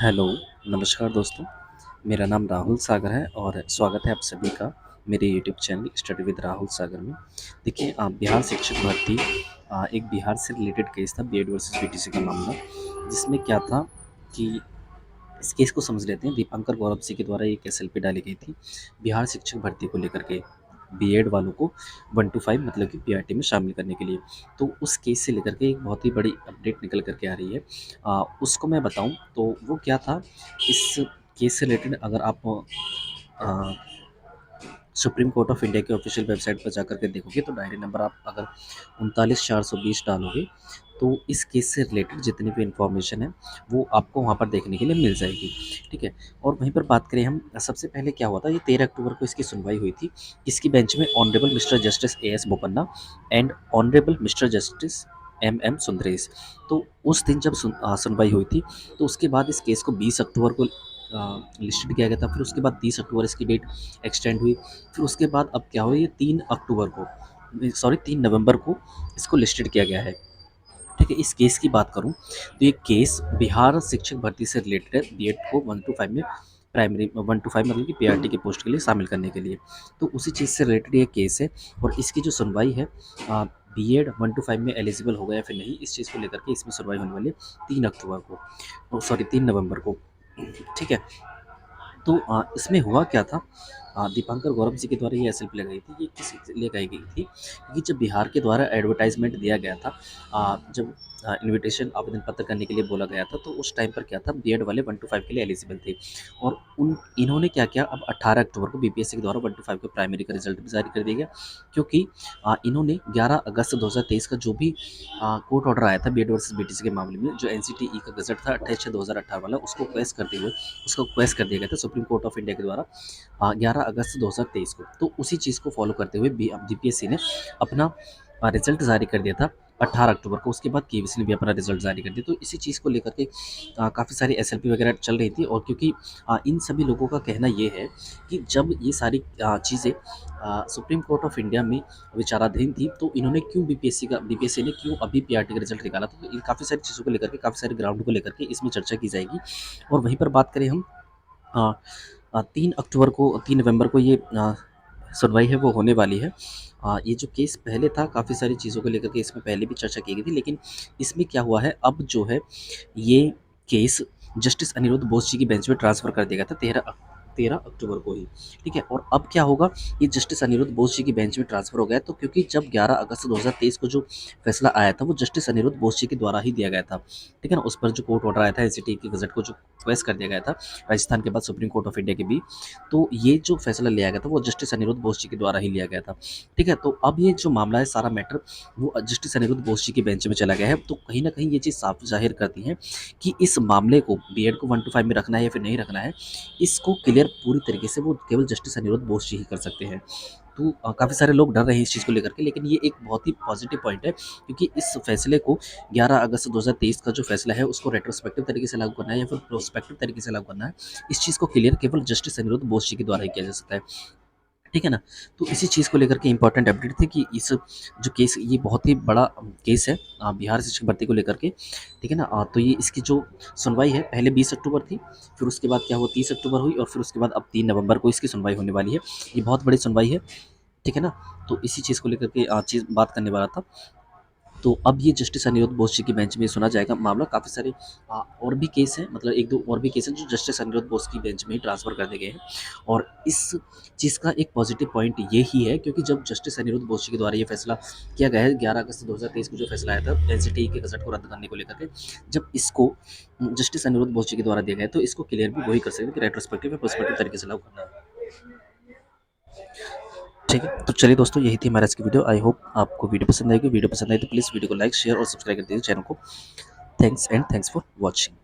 Hello, नमस्कार दोस्तों। मेरा नाम राहुल सागर है और स्वागत है आप सभी का मेरे YouTube channel study with Rahul Sagar में। देखिए बिहार शिक्षक भर्ती एक बिहार से रिलेटेड केस था बीएड वर्सेस बीटीसी का मामला, जिसमें क्या था कि इस केस को समझ लेते हैं। दीपांकर गौरव सिंह के द्वारा एक एसएलपी डाली गई थी बिहार शिक्षक भर्ती को लेकर के, बीएड वालों को 1 टू 5 मतलब कि पीआरटी में शामिल करने के लिए। तो उस केस से लेकर के एक बहुत ही बड़ी अपडेट निकल कर के आ रही है। उसको मैं बताऊं तो वो क्या था। इस केस से रिलेटेड अगर आप अ, सुप्रीम कोर्ट ऑफ इंडिया के ऑफिशियल वेबसाइट पर जाकर के देखोगे तो डायरी नंबर आप अगर 39,420 डालोगे तो इस केस से रिलेटेड जितनी भी इन्फॉर्मेशन है वो आपको वहाँ पर देखने के लिए मिल जाएगी। ठीक है। और वहीं पर बात करें हम, सबसे पहले क्या हुआ था, ये 13 अक्टूबर को इसकी सुनवाई हुई थी। इसकी बेंच में honourable mister justice A S Bopanna and honourable mister justice M M Sundaresh. तो उस दिन जब सुनवाई हुई थी तो उसके बाद इस केस को 20 अक्टूबर को लिस्टेड किया गया था। फिर उसके बाद 30 अक्टूबर इसकी डेट एक्सटेंड हुई। फिर उसके बाद अब क्या हुआ, ये 3 अक्टूबर को, सॉरी 3 नवंबर को इसको लिस्टेड किया गया है। ठीक है। इस केस की बात करूं तो ये केस बिहार शिक्षक भर्ती से रिलेटेड है, बीएड को 1 टू 5 में, प्राइमरी 1 टू 5 मतलब कि पीआरटी की पोस्ट के लिए शामिल करने के लिए। तो उसी चीज़ से रिलेटेड ये केस है। और इसकी जो सुनवाई है, बीएड 1 टू 5 में एलिजिबल होगा या फिर नहीं, इस चीज़ को लेकर के इसमें सुनवाई होने वाली है 3 अक्टूबर को, सॉरी 3 नवंबर को। ठीक है। तो इसमें हुआ क्या था, दीपांकर गौरव जी के द्वारा ये एसएलपी लगाई थी। ये किस लिए लगाई गई थी कि जब बिहार के द्वारा एडवर्टाइजमेंट दिया गया था, जब इनविटेशन आवेदन पत्र करने के लिए बोला गया था, तो उस टाइम पर क्या था, बीएड वाले 1 टू 5 के लिए एलिजिबल थे। और उन इन्होंने क्या किया, अब 18 अक्टूबर को बीपीएससी के द्वारा 1 टू 5 के प्राइमरी का रिजल्ट भी जारी कर दिया गया। क्योंकि इन्होंने 11 अगस्त 2023 का जो भी कोर्ट ऑर्डर आया था बीएड वर्सेस बीटीसी के मामले में, जो एनसीटीई का गजट था 28/6/2018 वाला, उसको क्वेश करते हुए उसको क्वेश कर दिया गया था सुप्रीम कोर्ट ऑफ इंडिया के द्वारा 11 अगस्त 2023 को। तो उसी चीज़ को फॉलो करते हुए बीपीएससी ने अपना रिजल्ट जारी कर दिया था 18 अक्टूबर को। उसके बाद केवीसी ने भी अपना रिजल्ट जारी कर दिया। तो इसी चीज़ को लेकर के काफ़ी सारी एसएलपी वगैरह चल रही थी। और क्योंकि इन सभी लोगों का कहना ये है कि जब ये सारी चीज़ें सुप्रीम कोर्ट ऑफ इंडिया में विचाराधीन थी, तो इन्होंने क्यों बीपीएससी ने क्यों अभी पीआरटी का रिजल्ट निकाला। तो इन काफ़ी सारी चीज़ों को लेकर के, काफ़ी सारे ग्राउंड को लेकर के इसमें चर्चा की जाएगी। और वहीं पर बात करें हम, 3 अक्टूबर को, 3 नवंबर को ये सुनवाई है वो होने वाली है। ये जो केस पहले था, काफ़ी सारी चीज़ों को लेकर के इसमें पहले भी चर्चा की गई थी, लेकिन इसमें क्या हुआ है, अब जो है ये केस जस्टिस अनिरुद्ध बोस जी की बेंच में ट्रांसफ़र कर दिया गया था 13 अक्टूबर को ही। ठीक है। और अब क्या होगा, ये जस्टिस अनिरुद्ध बोस जी की बेंच में ट्रांसफ़र हो गया। तो क्योंकि जब 11 अगस्त 2023 को जो फैसला आया था वो जस्टिस अनिरुद्ध बोस जी के द्वारा ही दिया गया था। ठीक है ना। उस पर जो कोर्ट ऑर्डर आया था एनसीटीई के गजट को जो क्वेश कर दिया गया था राजस्थान के बाद सुप्रीम कोर्ट ऑफ इंडिया के भी, तो ये जो फैसला लिया गया था वो जस्टिस अनिरुद्ध बोस जी के द्वारा ही लिया गया था। ठीक है। तो अब ये जो मामला है, सारा मैटर वो जस्टिस अनिरुद्ध बोस जी की बेंच में चला गया है। तो कहीं ना कहीं ये चीज़ साफ जाहिर करती है कि इस मामले को, बीएड को 1 टू 5 में रखना है या फिर नहीं रखना है, इसको क्लियर पूरी तरीके से वो केवल जस्टिस अनिरुद्ध बोस जी ही कर सकते हैं। तो काफ़ी सारे लोग डर रहे हैं इस चीज़ को लेकर के, लेकिन ये एक बहुत ही पॉजिटिव पॉइंट है, क्योंकि इस फैसले को 11 अगस्त 2023 का जो फैसला है उसको रेट्रोस्पेक्टिव तरीके से लागू करना है या फिर प्रोस्पेक्टिव तरीके से लागू करना है, इस चीज़ को क्लियर केवल जस्टिस अनिरुद्ध बोस जी के द्वारा ही किया जा सकता है। ठीक है ना। तो इसी चीज़ को लेकर के इंपॉर्टेंट अपडेट थी कि इस जो केस, ये बहुत ही बड़ा केस है बिहार शिक्षक भर्ती को लेकर के। ठीक है ना। तो ये इसकी जो सुनवाई है पहले 20 अक्टूबर थी, फिर उसके बाद क्या हुआ 30 अक्टूबर हुई, और फिर उसके बाद अब 3 नवंबर को इसकी सुनवाई होने वाली है। ये बहुत बड़ी सुनवाई है। ठीक है ना। तो इसी चीज़ को लेकर के चीज़ बात करने वाला था। तो अब ये जस्टिस अनिरुद्ध बोस जी की बेंच में सुना जाएगा मामला। काफ़ी सारे और भी केस हैं, मतलब 1-2 और भी केस हैं जो जस्टिस अनिरुद्ध बोस की बेंच में ही ट्रांसफ़र कर दिए गए हैं। और इस चीज़ का एक पॉजिटिव पॉइंट ये ही है, क्योंकि जब जस्टिस अनिरुद्ध बोस जी के द्वारा ये फैसला किया गया है, 11 अगस्त 2023 को जो फैसला आया था एनसीटीई के गज़ट को रद्द करने को लेकर के, जब इसको जस्टिस अनिरुद्ध बोस जी के द्वारा दिया गया है, तो इसको क्लियर भी वही कर सकते हैं कि रेट्रोस्पेक्टिव या प्रोस्पेक्टिव तरीके से लागू करना है। ठीक है। तो चलिए दोस्तों, यही थी हमारा आज की वीडियो। आई होप आपको वीडियो पसंद आएगी। वीडियो पसंद आई तो प्लीज़ वीडियो को लाइक, शेयर और सब्सक्राइब कर दीजिए चैनल को। Thanks and thanks for watching.